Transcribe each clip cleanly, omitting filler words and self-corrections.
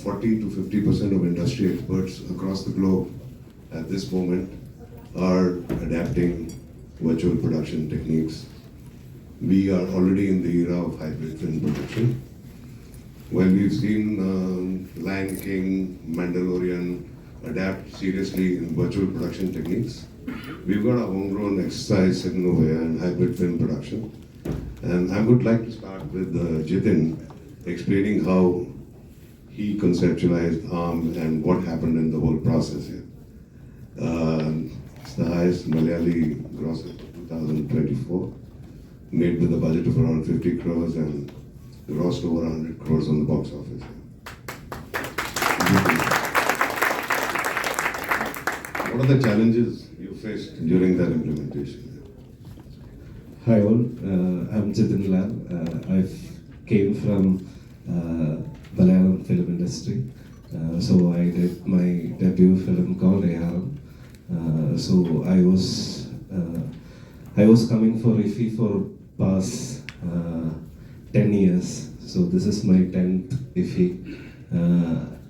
40 to 50% of industry experts across the globe at this moment are adapting virtual production techniques. We are already in the era of hybrid film production. While we've seen Lion King, Mandalorian adapt seriously in virtual production techniques, we've got our homegrown exercise in Novaya and hybrid film production. And I would like to start with Jithin explaining how he conceptualized ARM and what happened in the whole process here. It's the highest Malayali grosser for 2024, made with a budget of around 50 crores and grossed over 100 crores on the box office. What are the challenges you faced during that implementation? Hi all, I'm Jithin Laal. I came from Malayalam film industry. So I did my debut film called ARM. So I was coming for IFFI for past 10 years. So this is my 10th IFFI.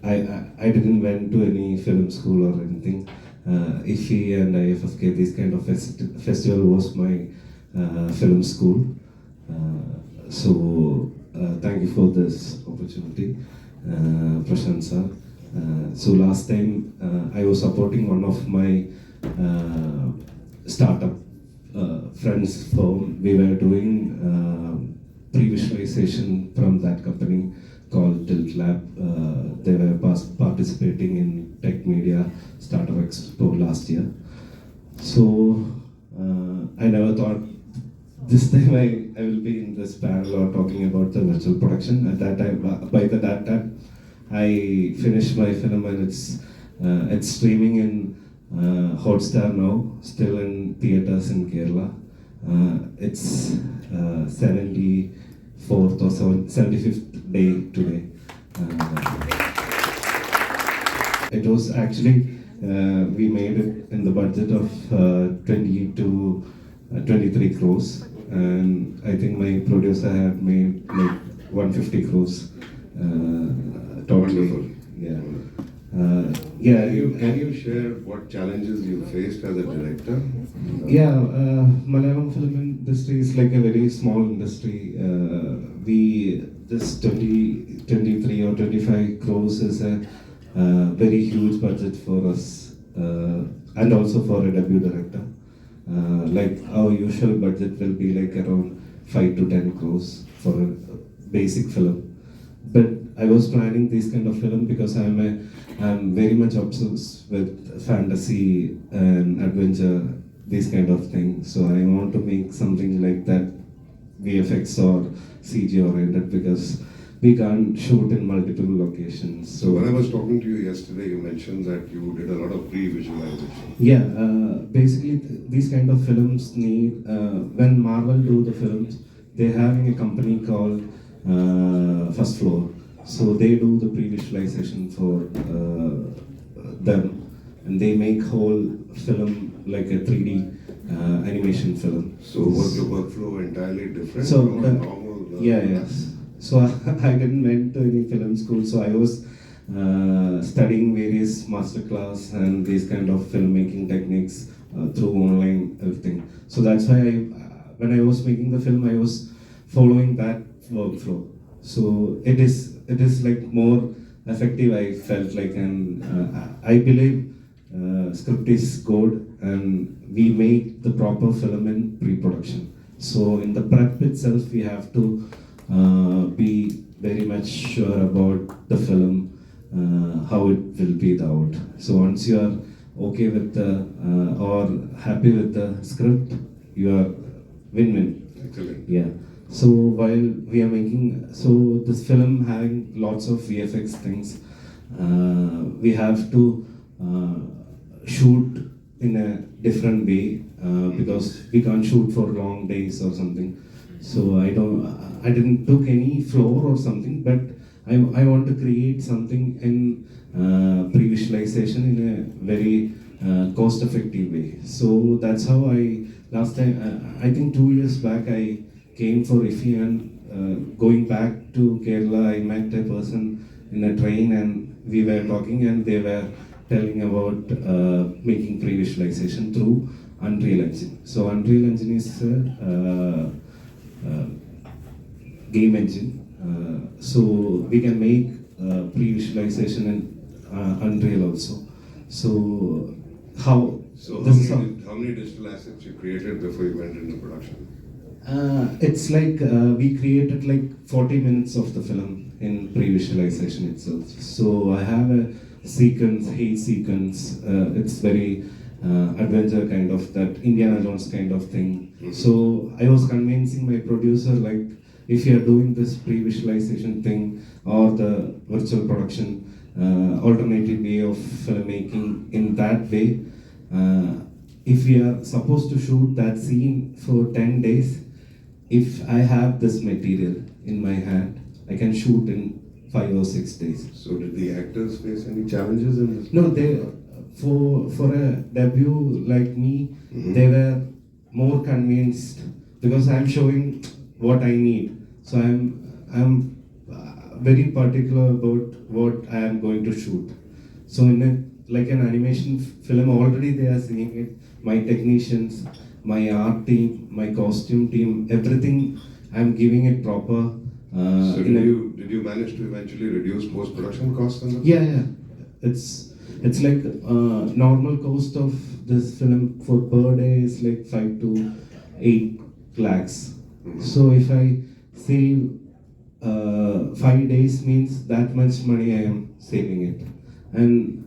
I didn't went to any film school or anything. IFFI and IFFK, this kind of festival was my film school. So thank you for this opportunity, Prashant sir. So last time I was supporting one of my startup friends firm. We were doing pre-visualization from that company called Tilt Lab. They were participating in Tech Media Startup Expo last year. So I never thought this time I will be in this panel or talking about the virtual production. At that time, by that time, I finished my film and it's streaming in Hotstar now, still in theaters in Kerala. It's 74th or 75th day today. It was actually, we made it in the budget of 20 to 23 crores. And I think my producer had made like 150 crores totally. Yeah. Can you share what challenges you faced as a director? Yeah, Malayalam film industry is like a very small industry. This 23 or 25 crores is a very huge budget for us and also for a debut director. Like our usual budget will be like around 5 to 10 crores for a basic film. But I was planning this kind of film because I'm very much obsessed with fantasy and adventure, this kind of thing. So I want to make something like that, VFX or CG oriented, because we can't shoot in multiple locations. So when I was talking to you yesterday, you mentioned that you did a lot of pre-visualization. Yeah, basically these kind of films need, when Marvel do the films, they're having a company called First Floor. So they do the pre-visualization for them, and they make whole film like a 3D animation film. So was your workflow entirely different So from a normal? Yes. So I didn't went to any film school. So I was studying various masterclass and these kind of filmmaking techniques through online everything. So that's why when I was making the film, I was following that workflow. So it is like more effective, I felt like, and I believe script is good and we make the proper film in pre-production. So in the prep itself, we have to be very much sure about the film, how it will be out. So once you are okay with the or happy with the script, you are win-win. Excellent. Yeah. So while we are making, so this film having lots of VFX things, we have to shoot in a different way because we can't shoot for long days or something. So I didn't took any floor or something, but I want to create something in pre-visualization in a very cost-effective way. So that's how last time, I think 2 years back, I came for IFFI and going back to Kerala, I met a person in a train, and we were talking, and they were telling about making pre-visualization through Unreal Engine. So Unreal Engine is a game engine. So we can make pre-visualization in Unreal also. So how? So how many digital assets you created before you went into production? It's like we created like 40 minutes of the film in pre-visualization itself. So I have a sequence, hate sequence. It's very adventure kind of, that Indiana Jones kind of thing. Mm-hmm. So I was convincing my producer, like, if you are doing this pre-visualization thing or the virtual production, alternative way of filmmaking in that way, if we are supposed to shoot that scene for 10 days, if I have this material in my hand, I can shoot in 5 or 6 days. So did the actors face any challenges in this? No, they, for a debut like me, they were more convinced because I'm showing what I need. So I'm very particular about what I am going to shoot. So in a, like an animation film, already they are seeing it. My technicians, my art team, my costume team, everything, I'm giving it proper. So did you manage to eventually reduce post-production costs on that? Yeah. It's like normal cost of this film for per day is like 5 to 8 lakhs. So if I save 5 days means that much money I am saving it. And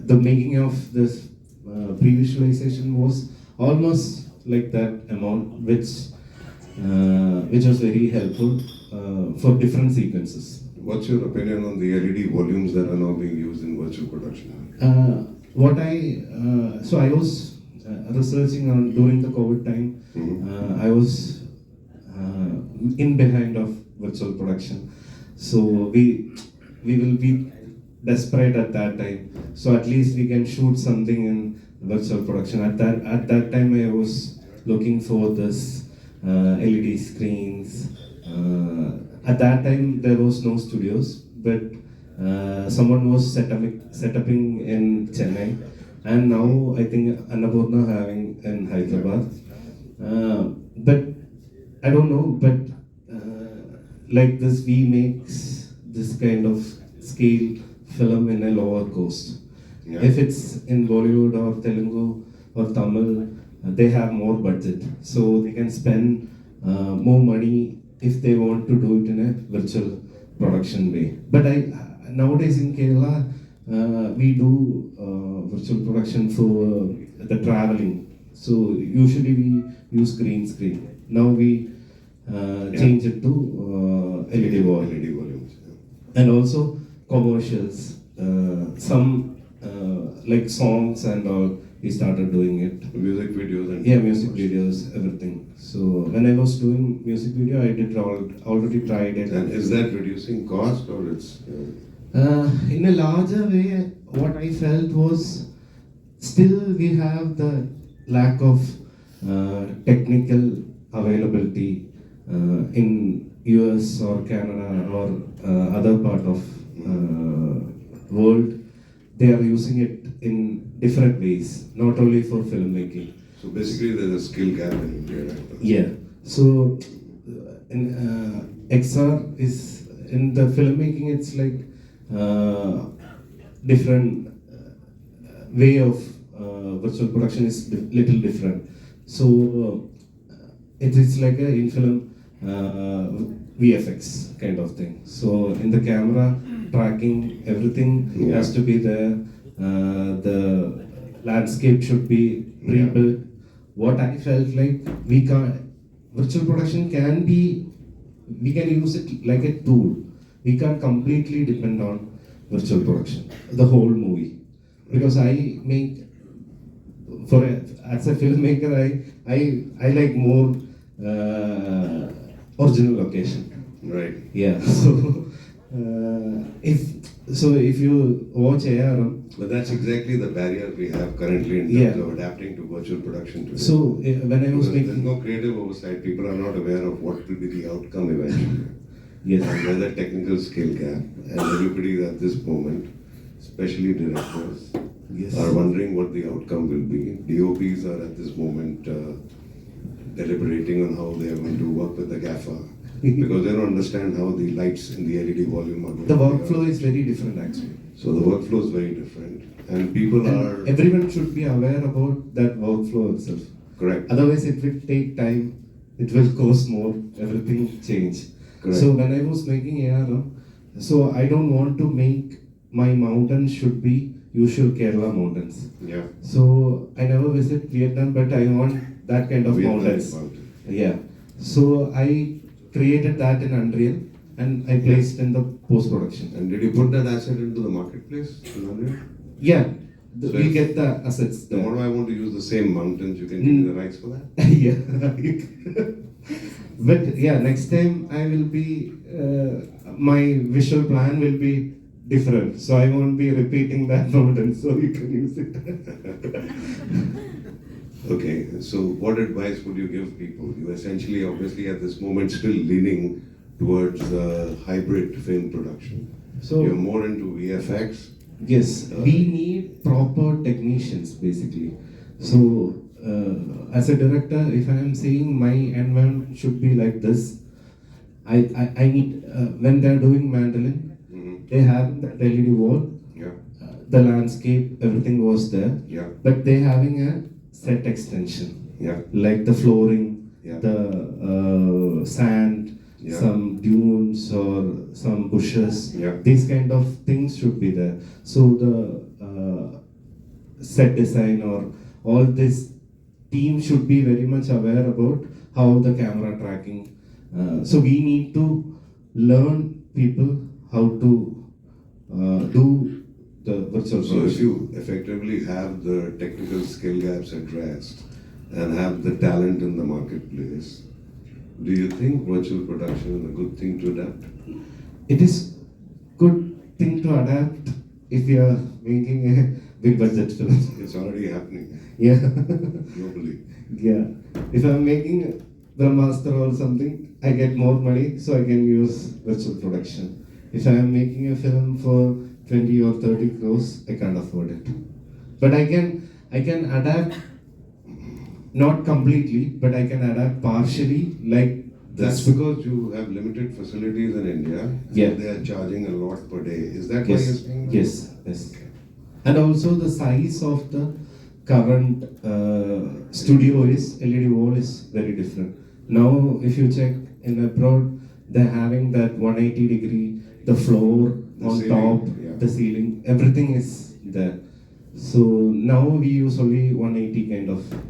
the making of this pre-visualization was almost like that amount, which was very helpful for different sequences. What's your opinion on the LED volumes that are now being used in virtual production? So I was researching on during the COVID time. I was in behind of virtual production. So we will be desperate at that time. So at least we can shoot something in virtual production. At that time I was looking for this LED screens. At that time there was no studios, but someone was setting in Chennai, and now I think Annapurna having in Hyderabad. But I don't know, but like this, we makes this kind of scale film in a lower cost. Yeah. If it's in Bollywood or Telugu or Tamil, they have more budget, so they can spend more money if they want to do it in a virtual production way. But nowadays in Kerala, we do virtual production for the traveling. So usually we use green screen. Now we change it to LED volumes. Yeah. And also commercials, some like songs and all, we started doing it. Music videos and music videos, everything. So when I was doing music video, I did already tried it. And is that reducing cost, or it's? In a larger way, what I felt was still we have the lack of technical availability in US or Canada or other part of world. They are using it in different ways, not only for filmmaking. So basically there's a skill gap in India right now. Yeah. So in XR is in the filmmaking, it's like different way of virtual production is little different. So it is like a in film VFX kind of thing. So in the camera tracking, everything has to be there. The landscape should be pre-built. What I felt like virtual production can be, we can use it like a tool. We can't completely depend on virtual production, the whole movie. Because I make, as a filmmaker, I like more original location. Right. Yeah. So if you watch ARM, but that's exactly the barrier we have currently in terms of adapting to virtual production today. So when I was there's making, no creative oversight, people are not aware of what will be the outcome eventually. Yes. And there's a technical skill gap, and everybody at this moment, especially directors, Yes. are wondering what the outcome will be. DOPs are at this moment deliberating on how they are going to work with the gaffer because they don't understand how the lights in the LED volume are going The to be workflow is very different actually. So the workflow is very different, and people are And everyone should be aware about that workflow itself. correct. Otherwise, it will take time. It will cost more. Everything change. Correct. So when I was making AR, so I don't want to make my mountains should be usual Kerala mountains. Yeah. So I never visit Vietnam, but I want that kind of Vietnam mountains. mountain. Yeah. So I created that in Unreal and I placed in the post production. And did you put that asset into the marketplace in Unreal? Yeah. So We if- get the assets there. Tomorrow I want to use the same mountains. You can give me the rights for that. Yeah. But yeah, next time I will be, my visual plan will be different. So I won't be repeating that mountain, so you can use it. Okay, so what advice would you give people? You essentially, obviously, at this moment, still leaning towards hybrid film production. So You're more into VFX. yes, we need proper technicians basically. So as a director, if I am saying my environment should be like this, I need when they are doing mandolin, they have the LED wall, Yeah, the landscape, everything was there, yeah, but they having a set extension, yeah, like the flooring, Yeah. the sand, Yeah. some dunes or some bushes. Yeah. These kind of things should be there. So the set design or all this team should be very much aware about how the camera tracking. So we need to learn people how to do the virtual So if production. you effectively have the technical skill gaps addressed and have the talent in the marketplace, do you think virtual production is a good thing to adapt? It is good thing to adapt if you are making a big budget film. It's already happening Yeah, globally. yeah. If I'm making Brahmastra or something, I get more money, so I can use virtual production. If I am making a film for 20 or 30 crores, I can't afford it. But I can adapt, not completely, but I can adapt partially, like That's this. because you have limited facilities in India. Yeah. And they are charging a lot per day. Is that why Yes, you're saying that? yes, yes. And also the size of the current studio is LED wall is very different. Now, if you check in abroad, they're having that 180 degree, the floor The on ceiling, top, yeah. the ceiling, everything is there. So now we use only 180 kind of thing.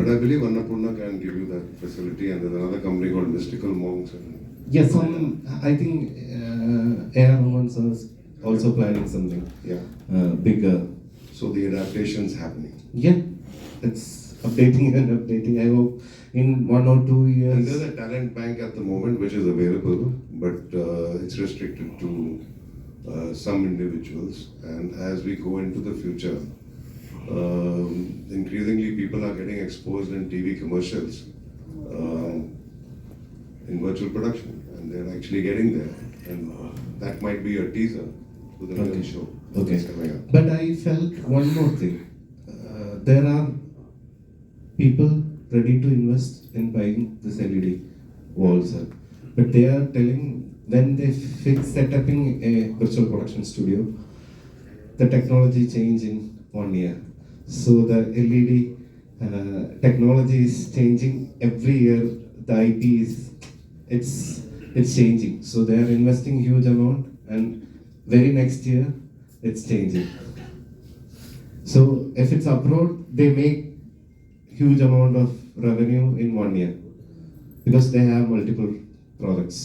But I believe Annapurna can give you that facility, and there's another company called Mystical Monks. Yes, I think Air Romans are also planning something Yeah. bigger. So the adaptation's happening. Yeah, it's updating and updating. I hope in 1 or 2 And years. there's a talent bank at the moment which is available, but it's restricted to some individuals. And as we go into the future, increasingly people are getting exposed in TV commercials in virtual production, and they're actually getting there. And that might be a teaser to the real Okay. show Okay. that's coming up. But I felt one more thing. There are people ready to invest in buying this LED walls, but they are telling when they set up in a virtual production studio, the technology change in 1 year. So the LED technology is changing every year. The IP is it's changing. So they are investing huge amount, and very next year it's changing. So if it's abroad, they make huge amount of revenue in 1 year because they have multiple products.